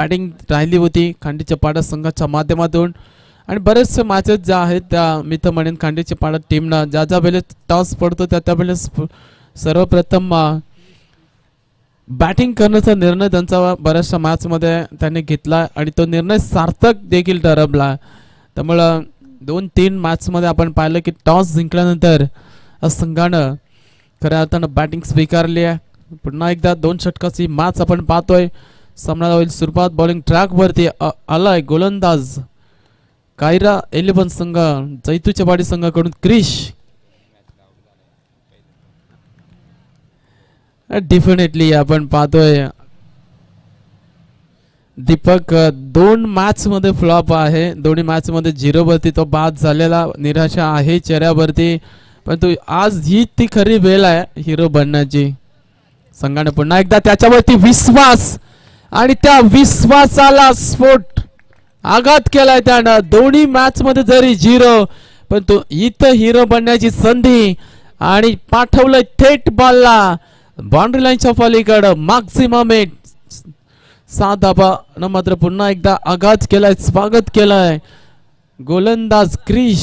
Batting राहिली होती खांडीच्या पाडा संघाच्या माध्यमातून. आणि बरेचसे मॅचेस ज्या आहेत त्या मी तर म्हणेन खांडीच्या पाडा टीमनं ज्या ज्या वेळेस टॉस पडतो त्या वेळेस सर्वप्रथम बॅटिंग करण्याचा निर्णय त्यांचा बऱ्याचशा मॅचमध्ये त्यांनी घेतला आणि तो निर्णय सार्थक देखील ठरवला. त्यामुळं 2-3 मॅचमध्ये आपण पाहिलं की टॉस जिंकल्यानंतर संघानं खऱ्या अर्थानं बॅटिंग स्वीकारली आहे. पुन्हा एकदा 2 षटकाची मॅच आपण पाहतोय. सामना होईल सुरुवात बॉलिंग ट्रॅक वरती आलाय गोलंदाज कायरा 11 संघ जैतूच्या वाडी संघाकडून क्रिश. डेफिनेटली आपण पाहतोय दीपक 2 मॅच मध्ये फ्लॉप आहे. दोन्ही मॅच मध्ये 0 वरती तो बाद झालेला. निराशा आहे चेहऱ्यावरती, परंतु आज ही ती खरी वेळ आहे हिरो बनण्याची. संघाने पुन्हा एकदा त्याच्यावरती विश्वास आणि त्या विश्वासाला स्फोट आघात केलाय त्यानं. दोन्ही मॅच मध्ये जरी 0 पण तो इथं हिरो बनण्याची संधी आणि पाठवलंय थेट बॉलला बाउंड्री लाईनच्या पलीकडं. मॅक्सिमम 7 धाबानं मात्र पुन्हा एकदा आघात केलाय, स्वागत केलाय गोलंदाज क्रिश.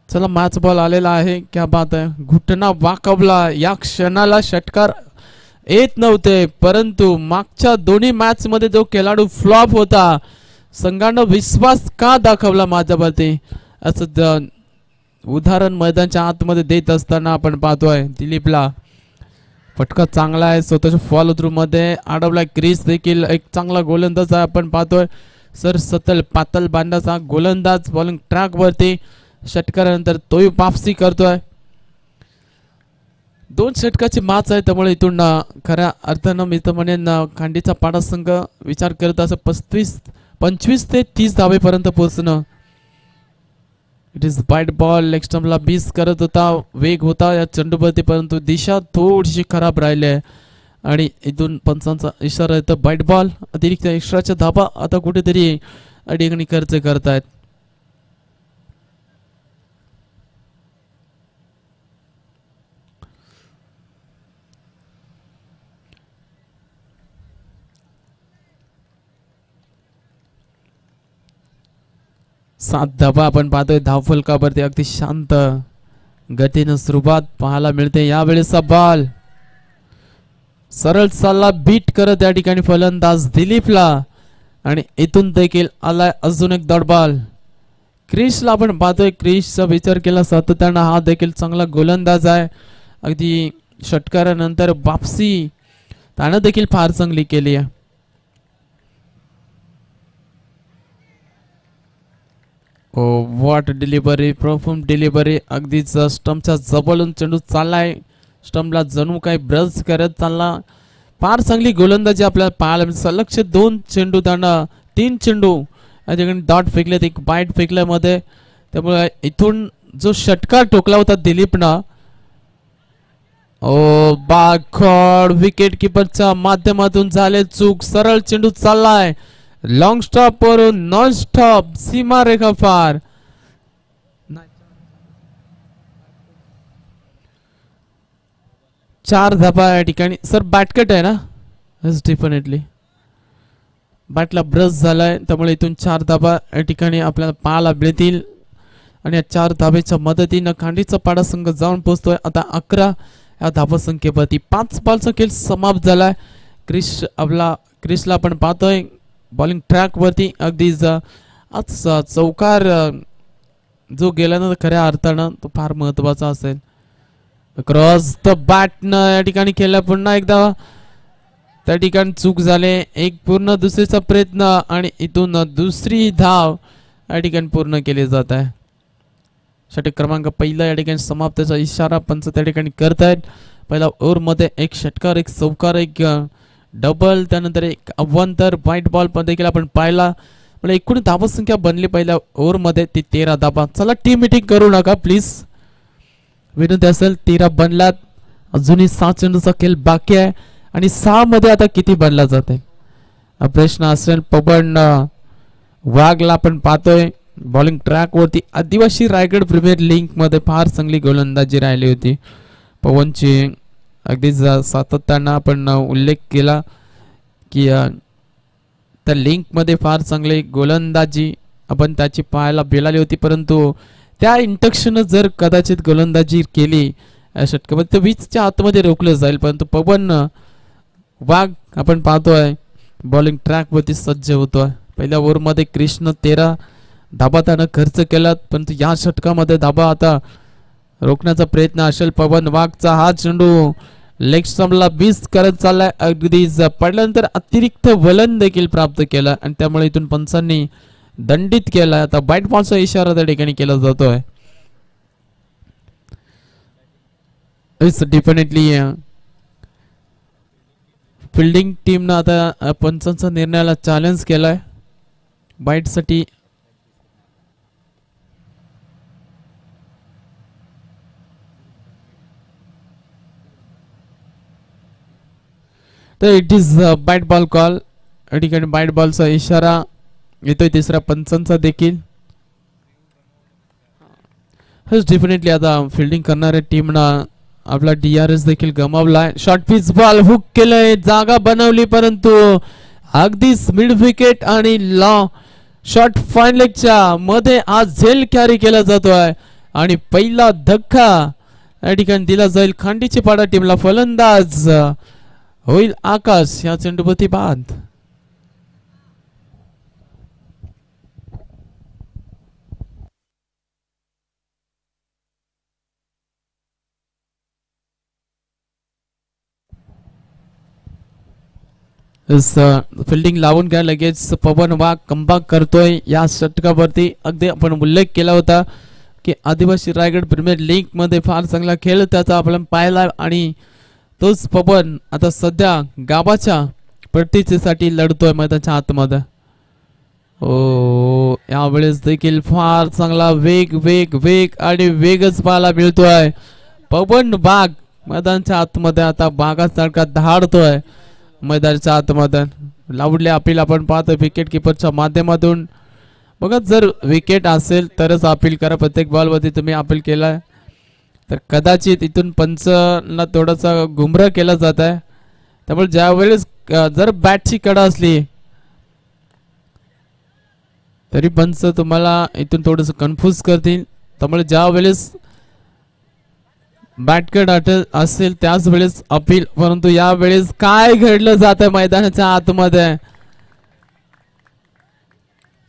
चला मॅच बॉल आलेला आहे. क्या बात आहे. घुटना वाकवला. या क्षणाला षटकार येत नव्हते, परंतु मागच्या दोन्ही मॅच मध्ये जो खेळाडू फ्लॉप होता संघानं विश्वास का दाखवला माझ्यावरती असं उदाहरण मैदानाच्या आतमध्ये देत असताना आपण पाहतोय. दिलीपला फटका चांगला आहे. स्वतःच्या फॉलो थ्रू मध्ये अडवलाय. क्रिस देखील एक चांगला गोलंदाज आहे. आपण पाहतोय सर सतल पातल बांधाचा गोलंदाज बॉलिंग ट्रॅक वरती षटकारानंतर तोही वापसी करतोय. 2 षटकाची मॅच आहे, त्यामुळे इथून खऱ्या अर्थानं मी तर म्हणेन खांडीचा पाडा संघ विचार करत असं 25 ते 30 धावेपर्यंत पोहोचणं. It is bite ball. Leg स्टंपला बीस करत होता, वेग होता या चेंडूवरती, परंतु दिशा थोडीशी खराब राहिली आहे आणि इथून पंचांचा इशारा येतो बाईट बॉल. अतिरिक्त एक्स्ट्राच्या धाबा आता कुठेतरी अडीगणी खर्च करतायत. सात धाबा आपण पाहतोय धावफलकावरती. अगदी शांत गतीनं सुरुवात पाहायला मिळते. यावेळेचा बॉल सरळ सल्ला बीट करत या ठिकाणी फलंदाज दिलीपला आणि इथून देखील आलाय अजून एक डॉट बॉल. क्रिशला आपण पाहतोय. क्रिशचा विचार केला सातत्यानं. हा देखील चांगला गोलंदाज आहे. अगदी षटकारानंतर वापसी त्यानं देखील फार चांगली केली आहे. ओ व्हॉट डिलिव्हरी, परफॉर्म डिलिव्हरी. अगदीच स्टंपच्या जवळून चेंडू चाललाय. स्टंपला जणू काही ब्रश करत चालला. फार चांगली गोलंदाजी आपल्याला पाहायला मिळते. सलक्ष 2 चेंडू त्यानं 3 चेंडू या ठिकाणी डॉट फेकलेत, एक बाईट फेकल्यामध्ये. त्यामुळे इथून जो षटकार ठोकला होता दिलीपनं, ओ बाखड विकेट किपरच्या माध्यमातून झाले चूक. सरळ चेंडू चाललाय लॉंग स्टॉप वरून नॉन स्टॉप सीमा रेखा पार. 4 धाबा या ठिकाणी. सर बॅटकट आहे ना? यस डेफिनेटली बॅटला ब्रश झालाय, त्यामुळे इथून 4 धाबा या ठिकाणी आपल्याला पाहायला मिळतील. आणि या 4 धाब्याच्या मदतीनं खांडीचा पाडा संघ जाऊन पोहोचतोय आता 11 या धाबा संख्येवरती. 5 बॉलचा खेळ समाप्त झालाय. क्रिशला आपण पाहतोय बॉलिंग ट्रॅक वरती. अगदी आज चौकार जो गेला ना खऱ्या अर्थानं तो फार महत्वाचा असेल. क्रॉस द बॅटनं या ठिकाणी केला. पुन्हा एकदा त्या ठिकाणी चूक झाले. एक पूर्ण दुसरीचा प्रयत्न आणि इथून दुसरी धाव या ठिकाणी पूर्ण केली जात आहे. षटक क्रमांक पहिला या ठिकाणी समाप्तीचा इशारा पंच त्या ठिकाणी करतायत. पहिला ओव्हर मध्ये 1 षटकार, 1 चौकार, 1 डबल, त्यानंतर 1 अव्वंतर व्हाईट बॉल पण देखील आपण पाहिला. म्हणजे एकूण धाबा संख्या बनली पहिल्या ओव्हर मध्ये ती 13 धाबा. चला टीम मीटिंग करू नका प्लीज, विनंती असेल. 13 बनलात. अजूनही 6 चेंडूचा खेळ बाकी आहे आणि 6 मध्ये आता किती बनला जाते हा प्रश्न असेल. पवन वाघला आपण पाहतोय बॉलिंग ट्रॅक वरती. आदिवासी रायगड प्रीमियर लीग मध्ये फार चांगली गोलंदाजी राहिली होती पवनची. अगदी सातत्यानं आपण उल्लेख केला की त्या लिंकमध्ये फार चांगली गोलंदाजी आपण त्याची पाहायला मिळाली होती, परंतु त्या इंटक्शन जर कदाचित गोलंदाजी केली षटकामध्ये तर 20च्या आतमध्ये रोखलं जाईल. परंतु पवन वाघ आपण पाहतोय बॉलिंग ट्रॅकवरती सज्ज होतोय. पहिल्या ओव्हरमध्ये कृष्ण 13 धाबा त्यानं खर्च केला, परंतु या षटकामध्ये धाबा आता रोखण्याचा प्रयत्न असेल. पवन वाघचा हा चेंडू लेग स्टंपला 20 करत चाललाय. अगदी पडल्यानंतर अतिरिक्त वलन देखील प्राप्त केला आणि त्यामुळे इथून पंचांनी दंडित केला. आता बाईट बॉलचा इशारा त्या ठिकाणी केला जातोय. इट्स डेफिनेटली फिल्डिंग टीमनं आता पंचांचा निर्णयाला चॅलेंज केलाय बाईटसाठी. तर it is bite ball call. या ठिकाणी बाईट बॉलचा इशारा येतोय तिसऱ्या पंचांचा देखील. डेफिनेटली आता फिल्डिंग करणाऱ्या टीमनं आपला DRS देखील गमावलाय. शॉर्ट पिच बॉल हुक केलंय, जागा बनवली, परंतु अगदीच मिड विकेट आणि लॉ शॉर्ट फाईन लेगच्या मध्ये आज झेल कॅरी केला जातोय आणि पहिला धक्का या ठिकाणी दिला जाईल खांडीची पाडा टीमला. फलंदाज होईल आकाश. या चेंडूपती बाद. फिल्डिंग लावून घ्या लगेच. पवन वाघ कमबॅक करतोय या षटकावरती. अगदी आपण उल्लेख केला होता की आदिवासी रायगड प्रीमियर लीग मध्ये फार चांगला खेळ त्याचा आपण पाहिला आणि तोच पवन आता सध्या गावाच्या प्रतिष्ठेसाठी लढतोय मैदानाच्या आतमध्ये. ओ यावेळेस देखील फार चांगला वेग वेग वेग आणि वेगच पाहायला मिळतोय. पवन वाघ मैदानाच्या आतमध्ये आता बागासारखा धाडतोय मैदानाच्या आतमध्ये. लावडले अपील आपण पाहतो विकेट किपरच्या माध्यमातून. बघा जर विकेट असेल तरच अपील करा. प्रत्येक बॉलवरती तुम्ही अपील केलाय तर कदाचित इथून पंचला थोडासा गुमराह केला जात आहे. त्यामुळे ज्या वेळेस जर बॅटची कडा असली तरी पंच तुम्हाला इथून थोडंसं कन्फ्यूज करतील. त्यामुळे ज्या वेळेस बॅटकड असेल त्याच वेळेस अपील. परंतु या वेळेस काय घडलं जात आहे मैदानाच्या आतमध्ये.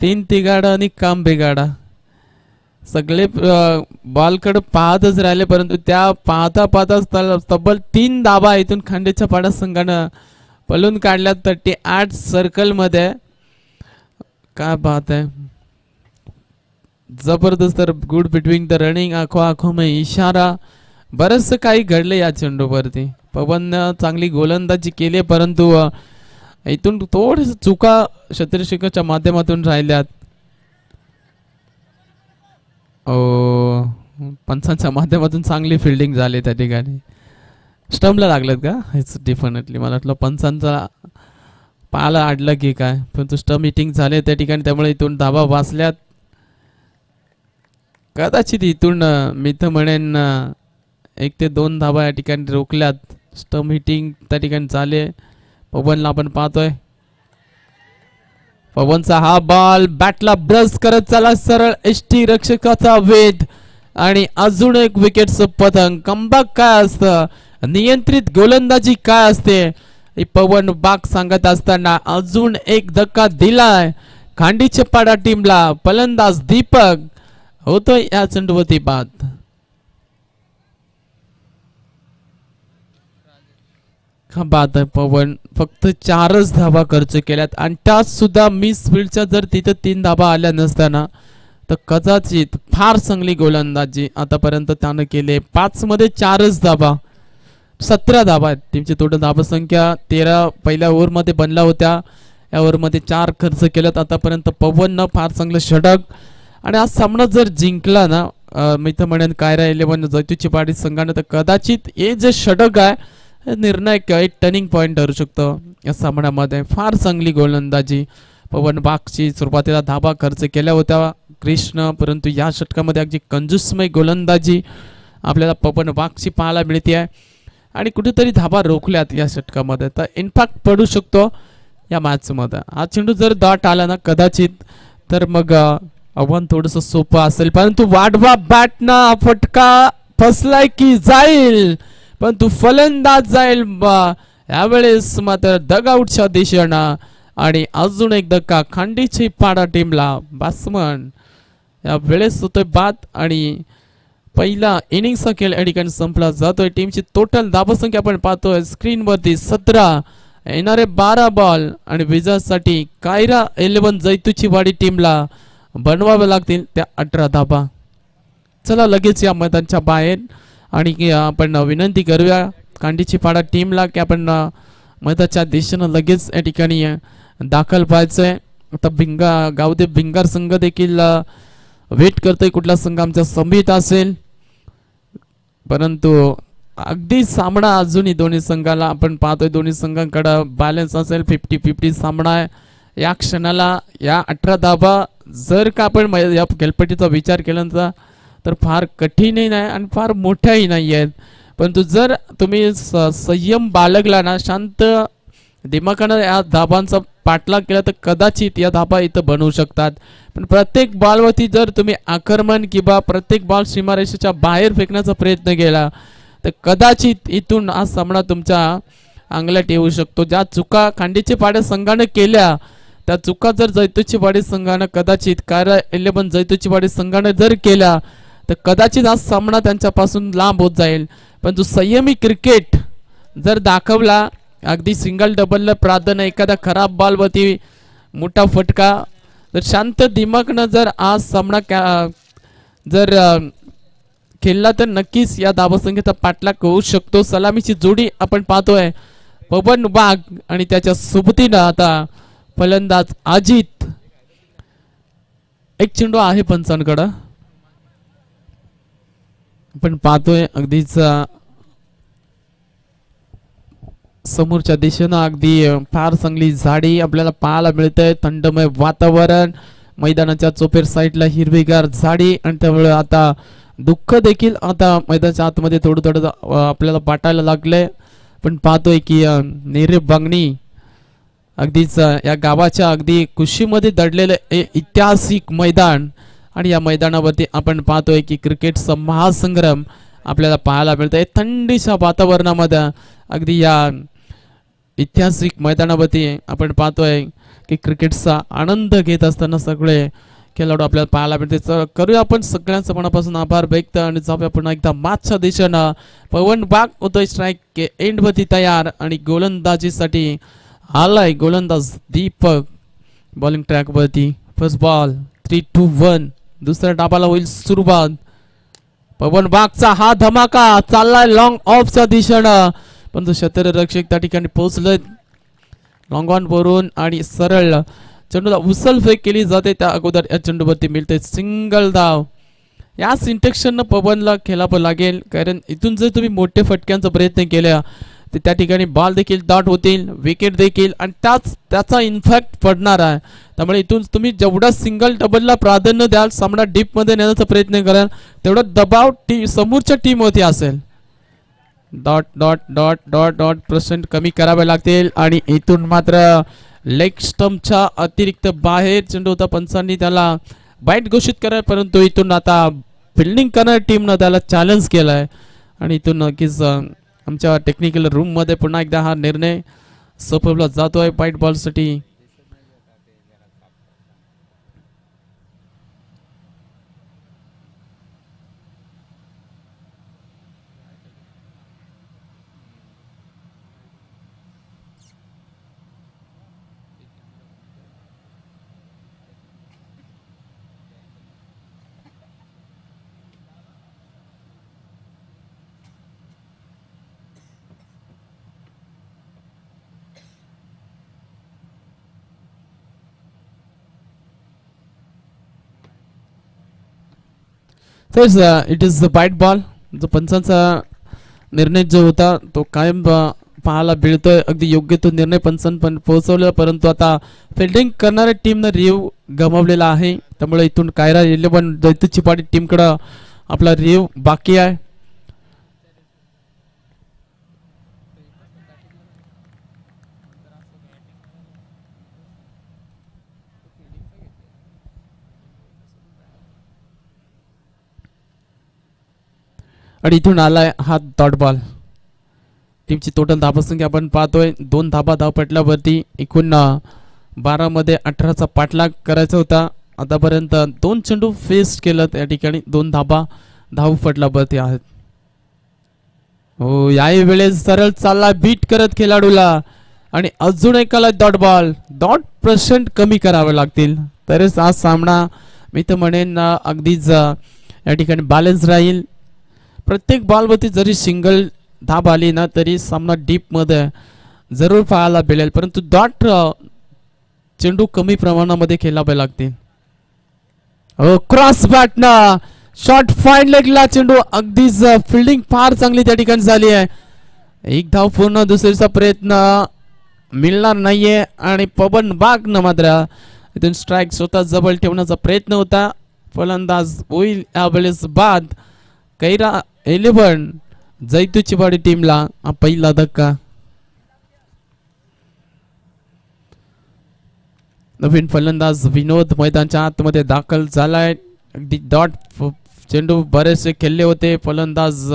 3 तिगाडा आणि काम बिगाडा. सगळे बॉलकडे पाहतच राहिले, परंतु त्या पाहता पाहता तब्बल 3 धाबा इथून खांडेच्या पाडा संघानं पळून काढल्यात 38 सर्कल मध्ये. काय बात आहे, जबरदस्त. गुड बिटवीन द रनिंग, आखो आखो में इशारा. बरंचसं काही घडलं या चेंडूवरती. पवन चांगली गोलंदाजी केली, परंतु इथून थोडस चुका क्षेत्ररक्षकाच्या माध्यमातून राहिल्यात. पंचांच्या माध्यमातून चांगली फिल्डिंग झाली त्या ठिकाणी. स्टंपला लागलेत का? हेच डेफिनेटली मला वाटलं पंचांचा पाला अडलं की काय, परंतु स्टंप हिटिंग झाले त्या ठिकाणी, त्यामुळे इथून धाबा वाचल्यात. कदाचित इथून मी तर म्हणेन 1 ते 2 धाबा या ठिकाणी रोखल्यात. स्टंप हिटिंग त्या ठिकाणी झाले. पवनला आपण पाहतोय, पवनचा हा बॉल बॅटला ब्रश करत चला सरळ एसटी रक्षकाचा वेध आणि अजून एक विकेटचं पतंग. कमबॅक काय असतं, नियंत्रित गोलंदाजी काय असते, पवन बाग सांगत असताना अजून एक धक्का दिलाय खांडीच्या पाडा टीमला. फलंदाज दीपक होतोय या चेंडूवरती बाद. बात आहे. पवन फक्त 4च धाबा खर्च केल्यात आणि त्यात सुद्धा मिस फील्डच्या जर तिथे 3 धाबा आल्या नसताना तर कदाचित फार चांगली गोलंदाजी आतापर्यंत त्यानं केले. 5 मध्ये 4च धाबा, 17 धाबा आहेत टीमची टोटल धाबा संख्या. 13 पहिल्या ओव्हर मध्ये बनला होत्या, या ओव्हर मध्ये 4 खर्च केल्यात आतापर्यंत. पवननं फार चांगलं षटक आणि आज सामना जर जिंकला ना मी तर म्हणेन कायरा 11 जैतूची पाडी संघाने, तर कदाचित हे जे षटक आहे निर्णायक एक टर्निंग पॉइंट ठरू शकतो या सामन्यामध्ये. फार चांगली गोलंदाजी पवन बागची. सुरुवातीला धाबा खर्च केल्या होत्या कृष्ण, परंतु या षटकामध्ये अगदी कंजूसमय गोलंदाजी आपल्याला पवन बागची पाहायला मिळते आहे. आणि कुठेतरी धाबा रोखल्यात या षटकामध्ये, तर इम्पॅक्ट पडू शकतो या मॅच मध्ये. हा चेंडू जर डॉट आला ना कदाचित तर मग आव्हान थोडस सोपं असेल, परंतु वाढवा बॅटना फटका फसलाय की जाईल, परंतु फलंदाज जाईल यावेळेस मात्र डगआउटच्या दिशेनं. आणि अजून एक धक्का खांडीची पाडा टीमला. बॅट्समन या वेळेस होतोय बाद आणि पहिला इनिंगचा खेळ या ठिकाणी संपला जातोय. टीमची टोटल धावसंख्या आपण पाहतोय स्क्रीनवरती 17, येणारे 12 बॉल आणि विजयासाठी कायरा 11 जैतूची वाडी टीमला बनवावे लागतील त्या 18 धाबा. चला लगेच या मैदानाच्या बाहेर आणि आपण विनंती करूया कांडीची पाडा टीमला की आपण मैदानाच्या दिशेनं लगेच या ठिकाणी दाखल व्हायचंय. आता गावदेव भिंगार संघ देखील वेट करतोय कुठला संघ आमचा संमित असेल, परंतु अगदी सामना अजूनही दोन्ही संघाला आपण पाहतोय दोन्ही संघांकडे बॅलन्स असेल. 50-50 सामना आहे या क्षणाला. या 18 धाबा जर का आपण या खेळपट्टीचा विचार केल्यानंतर तर फार कठीणही नाही आणि फार मोठ्याही नाही आहेत, परंतु जर तुम्ही संयम बाळगला ना, शांत दिमागानं या धाबांचा पाठलाग केला तर कदाचित या धाबा इथं बनवू शकतात. पण प्रत्येक बॉलवरती जर तुम्ही आक्रमण किंवा प्रत्येक बॉल सीमारेषेच्या बाहेर फेकण्याचा प्रयत्न केला तर कदाचित इथून हा सामना तुमच्या अंगलात येऊ शकतो. ज्या चुका खांडीचे पाडे संघाने केल्या त्या चुका जर जैतूची वाडी संघानं कदाचित कायरा 11 जैतूची वाडी संघाने जर केल्या तर कदाचित हा सामना त्यांच्यापासून लांब होत जाईल. पण जो संयमी क्रिकेट जर दाखवला, अगदी सिंगल डबलला प्राधान्य, एखादा खराब बॉलवरती मोठा फटका, तर शांत दिमागनं जर आज सामना जर खेळला तर नक्कीच या धावसंख्येचा पाठलाग होऊ शकतो. सलामीची जोडी आपण पाहतोय पवन वाघ आणि त्याच्या सोबतीनं आता फलंदाज अजित. एक चेंडू आहे पंचांकडं आपण पाहतोय अगदीच समोरच्या दिशेनं अगदी फार चांगली झाडी आपल्याला पाहायला मिळते. थंडमय वातावरण, मैदानाच्या चोपेर साईडला हिरवीगार झाडी आणि त्यामुळे आता दुःख देखील आता मैदानाच्या आतमध्ये थोडं थोडं आपल्याला वाटायला लागलंय. पण पाहतोय की नेरे बांगणी अगदीच या गावाच्या अगदी कुशीमध्ये दडलेलं ऐतिहासिक मैदान आणि या मैदानावरती आपण पाहतोय की क्रिकेटचा महासंग्राम आपल्याला पाहायला मिळतोय. थंडीच्या वातावरणामध्ये अगदी या ऐतिहासिक मैदानावरती आपण पाहतोय की क्रिकेटचा आनंद घेत असताना सगळे खेळाडू आपल्याला पाहायला मिळते. करूया आपण सगळ्यांचं मनापासून आभार व्यक्त आणि जाऊया पुन्हा एकदा मॅचच्या दिशेनं. पवन वाघ होतोय स्ट्राईक एंडवरती तयार आणि गोलंदाजीसाठी आलाय गोलंदाज दीपक बॉलिंग ट्रॅकवरती. First ball 3-2-1. दुसऱ्या डाबाला होईल सुरुवात. पवन वाघचा हा धमाका चाललाय लॉंग ऑफच्या दिशेनं, पण क्षेत्ररक्षक त्या ठिकाणी पोहोचले लॉंग ऑन वरून आणि सरळ चेंडूला उचल फेक केली जाते. त्या अगोदर या चेंडूवरती मिळते सिंगल धाव. या सिंटेक्शननं पवनला खेळावं लागेल, कारण इथून जर तुम्ही मोठे फटक्यांचा प्रयत्न केला तर त्या ठिकाणी बॉल देखील डॉट होतील, विकेट देखील, आणि त्याचा इन्फॅक्ट पडणार आहे. त्यामुळे इथून तुम्ही जेवढा सिंगल डबलला प्राधान्य द्याल, सामना डीपमध्ये नेण्याचा प्रयत्न कराल, तेवढा दबाव समोरच्या टीमवरती असेल. Dot dot dot dot dot % कमी करावे लागतील आणि इथून मात्र लेग स्टंपच्या अतिरिक्त बाहेर चेंडू होता. पंचांनी त्याला बाईट घोषित कराय, परंतु इथून आता फिल्डिंग करणाऱ्या टीमनं त्याला चॅलेंज केलाय आणि इथून नक्कीच आमच्या टेक्निकल रूम मध्ये पुन्हा एकदा हा निर्णय सोपवला जातोय व्हाईट बॉल साठी. तेच it is the white ball. जो पंचांचा निर्णय जो होता तो कायम पाहायला मिळतोय. अगदी योग्य तो निर्णय पंचांनी पण पोहोचवला, परंतु आता फिल्डिंग करणाऱ्या टीमनं रिव्ह गमावलेला आहे. त्यामुळे इथून कायरा 11 जैतूची पाडी टीमकडे आपला रिव्ह बाकी आहे. आणि इथून आलाय हा डॉट बॉल. टीमची टोटल धावसंख्या आपण पाहतोय 2 धाबा धावपटल्यावरती एकूण 12 मध्ये 18चा पाठलाग करायचा होता. आतापर्यंत 2 चेंडू फेस केलं त्या ठिकाणी 2 धाबा धावपटल्यावरती आहेत. हो याही वेळेस सरळ चालला बीट करत खेळाडूला आणि अजून एकाला डॉट बॉल. डॉट % कमी करावे लागतील तरच हा सामना मी तर म्हणेन अगदीच या ठिकाणी बॅलन्स राहील. प्रत्येक बॉलवरती जरी सिंगल धाब आली ना तरी सामना डीप मध्ये जरूर पाहायला मिळेल, परंतु डॉट चेंडू कमी प्रमाणामध्ये खेळावे लागतील. हो क्रॉस बॅटना शॉट फाईन लेगला चेंडू अगदीच फिल्डिंग फार चांगली त्या ठिकाणी झाली आहे. एक धाव पूर्ण दुसरीचा प्रयत्न मिळणार नाहीये आणि पवन बाग न मात्र इथून स्ट्राईक स्वतः जवळ ठेवण्याचा प्रयत्न होता. फलंदाज होईल यावेळेस बाद. कैरा 11 जैतूची वाडी टीमला हा पहिला धक्का. नवीन फलंदाज विनोद मैदानाच्या आतमध्ये दाखल झालाय. अगदी डॉट चेंडू बरेचसे खेळले होते फलंदाज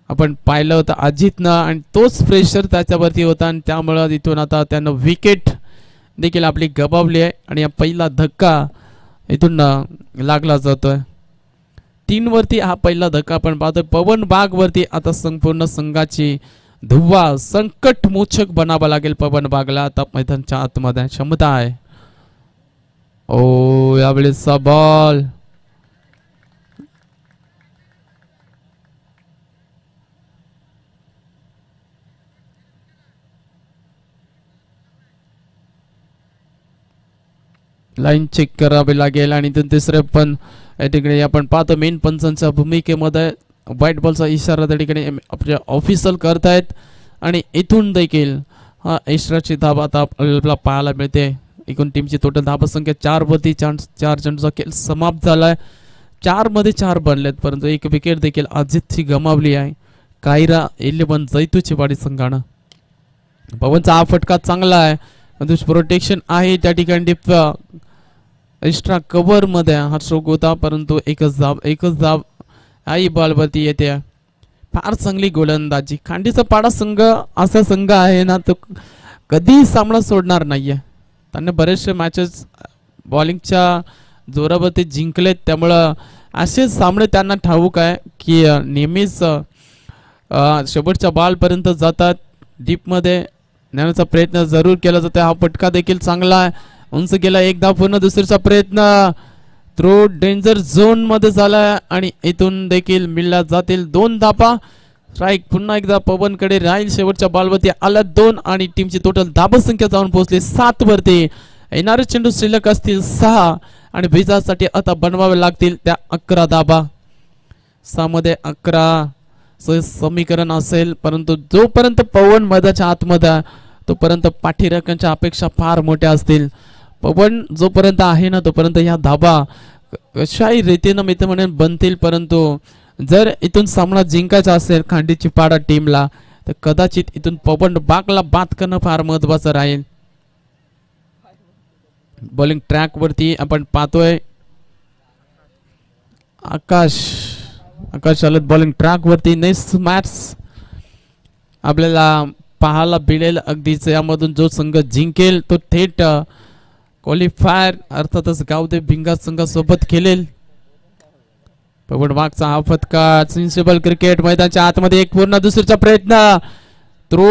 आपण पाहिलं होतं अजितनं आणि तोच प्रेशर त्याच्यावरती होता आणि त्यामुळं इथून आता त्यानं विकेट देखील आपली गमावली आहे आणि हा पहिला धक्का इथून लागला जातोय. 3 वरती हा पहिला धक्का आपण पाहतोय. पवन बाग वरती आता संपूर्ण संघाची धुव्वा संकट मोचक बनावा लागेल. पवन बागला आता मैदानाच्या आतमध्ये क्षमता आहे. ओ यावेळेसचा बॉल लाईन चेक करावी लागेल आणि तिसरे पण या ठिकाणी आपण पाहतो मेन पंचांच्या भूमिकेमध्ये व्हाईट बॉलचा इशारा त्या ठिकाणी आपल्या ऑफिशियल करतायत आणि इथून देखील हा एक्स्ट्राची धाब आता आपल्याला पाहायला मिळते. एकूण टीमची टोटल धाबसंख्या 4 वरती 4 चेंडूचा खेळ समाप्त झालाय. 4 मध्ये 4 बनलेत परंतु एक विकेट देखील अजितची गमावली आहे. कायरा 11 जैतूची वाडी संघानं. पवनचा हा फटका चांगला आहे, प्रोटेक्शन आहे त्या ठिकाणी. एक्स्ट्रा कव्हर मध्ये हा स्ट्रोक होता परंतु एकच धाब आई बॉल वरती येते. फार चांगली गोलंदाजी. खांडीचा पाडा संघ असा संघ आहे ना तो कधी सामना सोडणार नाहीये. त्यांनी बरेचसे मॅचेस बॉलिंगच्या जोरावरती जिंकलेत त्यामुळं असे सामने त्यांना ठाऊक आहे की नेहमीच शेवटच्या बॉलपर्यंत जातात. डीपमध्ये नेण्याचा प्रयत्न जरूर केला जातो. हा फटका देखील चांगला आहे. उंच गेला एकदा पूर्ण दुसरीचा प्रयत्न थ्रो डेंजर झोन मध्ये झाला आणि इथून देखील मिळल्या जातील 2 धाबा. स्ट्राईक पुन्हा एकदा पवन कडे राहील. शेवटच्या बॉलवरती आला 2 आणि टीमची टोटल धाबसंख्या जाऊन पोहोचली 7 वरती. येणारे चेंडू शिल्लक असतील 6 आणि विजयासाठी आता बनवावे लागतील त्या 11 धाबा. 6 मध्ये 11 समीकरण असेल परंतु जोपर्यंत पवन मैदानाच्या आतमध्ये तोपर्यंत पाठीराखांच्या अपेक्षा फार मोठ्या असतील. पवन जोपर्यंत आहे ना तोपर्यंत ह्या धाबा कशाही रीतीनं मी तर म्हणेन बनतील, परंतु जर इथून सामना जिंकायचा असेल खांडीची पाडा टीमला तर कदाचित इथून पवन बागला बाद करणं फार महत्वाचं राहील. बॉलिंग ट्रॅक वरती आपण पाहतोय आकाश आलत बॉलिंग ट्रॅक वरती. नेक्स्ट मॅच आपल्याला पाहायला मिळेल. अगदीच यामधून जो संघ जिंकेल तो थेट क्वालिफायर अर्थातच गावदेव भिंगा संघासोबत खेळेल. पवन बागचा हा फटका सेन्सिबल क्रिकेट मैदानाच्या आतमध्ये एक पूर्ण दुसरीचा प्रयत्न थ्रो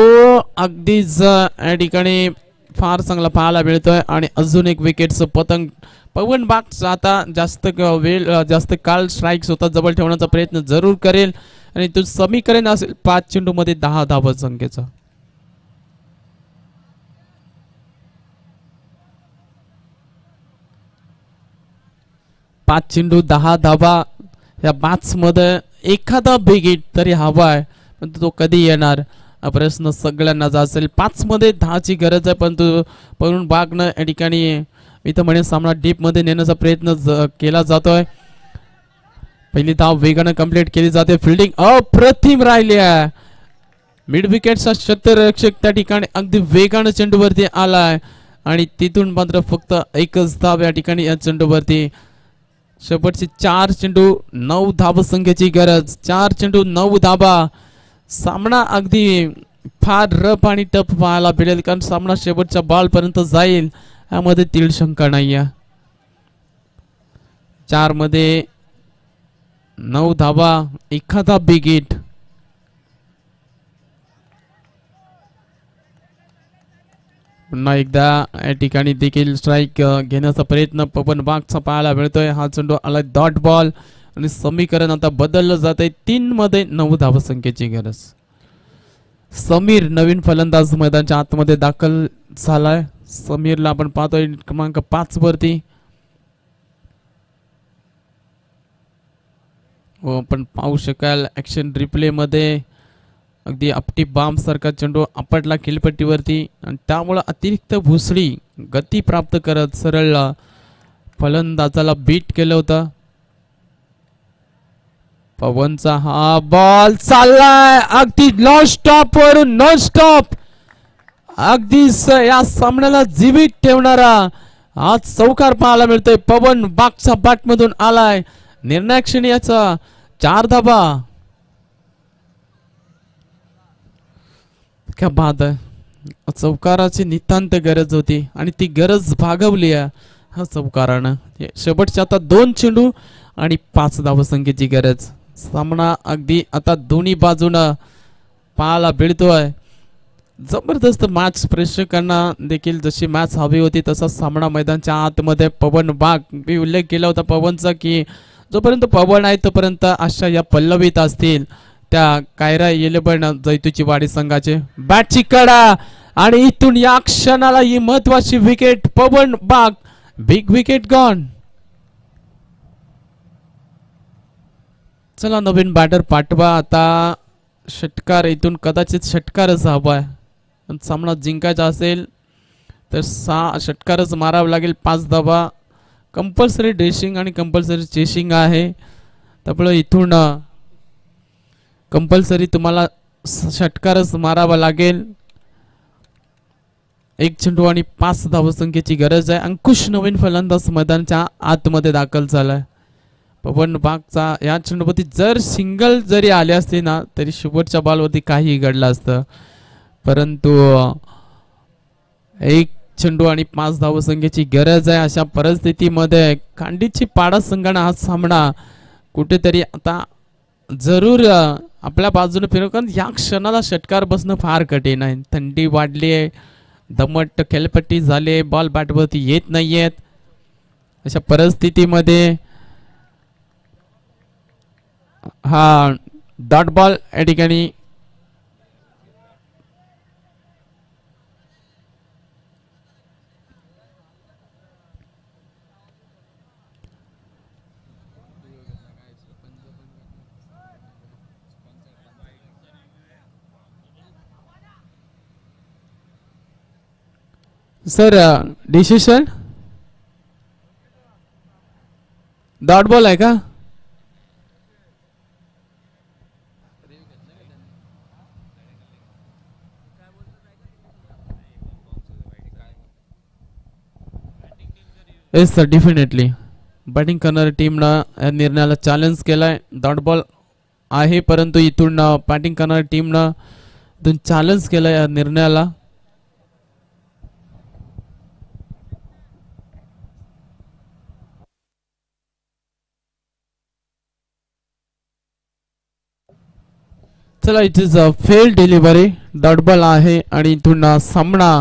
अगदीच या ठिकाणी फार चांगला पाहायला मिळतोय आणि अजून एक विकेटचं पतंग. पवन बाग आता जास्त काळ स्ट्राईक स्वतः जवळ ठेवण्याचा प्रयत्न जरूर करेल आणि तो समीकरण असेल 5 चेंडू मध्ये 10 धावा संख्येचा. पाच चेंडू 10 धावा. या मॅच मध्ये एखादा बिग हिट तरी हवा आहे पण तो कधी येणार हा प्रश्न सगळ्यांना असेल. 5 मध्ये 10 ची गरज आहे परंतु पवन बागनं या ठिकाणी मी तर म्हणेन सामना डीप मध्ये नेण्याचा प्रयत्न केला जातोय. पहिली धाव वेगाने कंप्लीट केली जाते. फिल्डिंग अप्रतिम राहिली आहे. मिड विकेटचा क्षेत्ररक्षक त्या ठिकाणी अगदी वेगाने चेंडूवरती आलाय आणि तिथून मात्र फक्त एकच धाव या ठिकाणी या चेंडूवरती. शेवटचे 4 चेंडू 9 धावसंख्येची गरज. 4 चेंडू 9 धाबा. सामना अगदी फार रफ आणि टफ पाहायला मिळेल, कारण सामना शेवटच्या बॉल पर्यंत जाईल यामध्ये तीळ शंका नाही आहे. 4 मध्ये 9 धाबा, एखादा बिग हिट. पुन्हा एकदा या ठिकाणी देखील स्ट्राईक घेण्याचा प्रयत्न पवन बागचा पाहायला मिळतोय. हा चेंडू आला डॉट बॉल आणि समीकरण आता बदललं जात आहे. 3 मध्ये 9 धावसंख्येची गरज. समीर नवीन फलंदाज मैदानाच्या आतमध्ये दाखल झालाय. समीरला आपण पाहतोय क्रमांक 5 वरती. हो, आपण पाहू शकाल ऍक्शन रिप्ले मध्ये अगदी आपटी बाम सारखा चेंडू आपटला खेळपट्टीवरती आणि त्यामुळे अतिरिक्त भुसडी गती प्राप्त करत सरळ फलंदाजाला बीट केलं होतं. पवनचा हा बॉल चाललाय अगदी नॉन स्टॉप वरून नॉन स्टॉप. अगदी या सामन्याला जीवित ठेवणारा हा चौकार पाहायला मिळतोय. पवन बागच्या बॅट मधून आलाय. निर्णायक क्षणी याचा 4 धाबा. क्या बात आहे. चौकाराची नितांत गरज होती आणि ती गरज भागवली आहे हा चौकारानं. शेवटच्या आता 2 चेंडू आणि 5 धावसंख्येची गरज. सामना अगदी आता दोन्ही बाजूनं पाहायला मिळतोय. जबरदस्त मॅच. प्रेक्षकांना देखील जशी मॅच हवी होती तसा सामना मैदानाच्या आतमध्ये. पवन बाग, मी उल्लेख केला होता पवनचा की जोपर्यंत पवन आहे तोपर्यंत आशा या पल्लवीत असतील. त्या कायरा इलेव्हन जैतूची वाडी संघाचे. बॅटची कडा आणि इथून या क्षणाला ही महत्वाची विकेट. पवन बाग, बिग विकेट गॉन. चला नवीन बॅटर पाठवा. आता षटकार, इथून कदाचित षटकारच हवाय. सामना जिंकायचा असेल तर 6 षटकारच मारावं लागेल. 5 धाबा. कंपल्सरी ड्रेसिंग आणि कंपल्सरी चेसिंग आहे. त्यामुळे इथून कंपल्सरी तुम्हाला षटकारच मारावा लागेल. 1 चेंडू आणि 5 धावसंख्येची गरज आहे. अंकुश नवीन फलंदाज मैदानाच्या आतमध्ये दाखल झालाय. पवन बागचा या चेंडूवरती जर सिंगल जरी आले असते ना तरी शेवटच्या बॉलवरती काही घडलं असतं, परंतु 1 चेंडू आणि 5 धावसंख्येची गरज आहे. अशा परिस्थितीमध्ये खांडीची पाडा संघाने हा सामना कुठेतरी आता जरूर आपल्या बाजूने फिरव, कारण या क्षणाला षटकार बसणं फार कठीण आहे. थंडी वाढली आहे, दमट खेळपट्टी झाली, बॉल बॅटवरती येत नाहीयेत. अशा परिस्थितीमध्ये हा डॉट बॉल या ठिकाणी सर डिसिशन डॉट बॉल आहे का? येस सर, डेफिनेटली बॅटिंग करणाऱ्या टीमनं या निर्णयाला चॅलेंज केलाय. डॉट बॉल आहे, परंतु इथून बॅटिंग करणाऱ्या टीमनं इथून चॅलेंज केलाय या निर्णयाला. चला, it is a fail delivery. Dot ball आहे आणि इथून सामना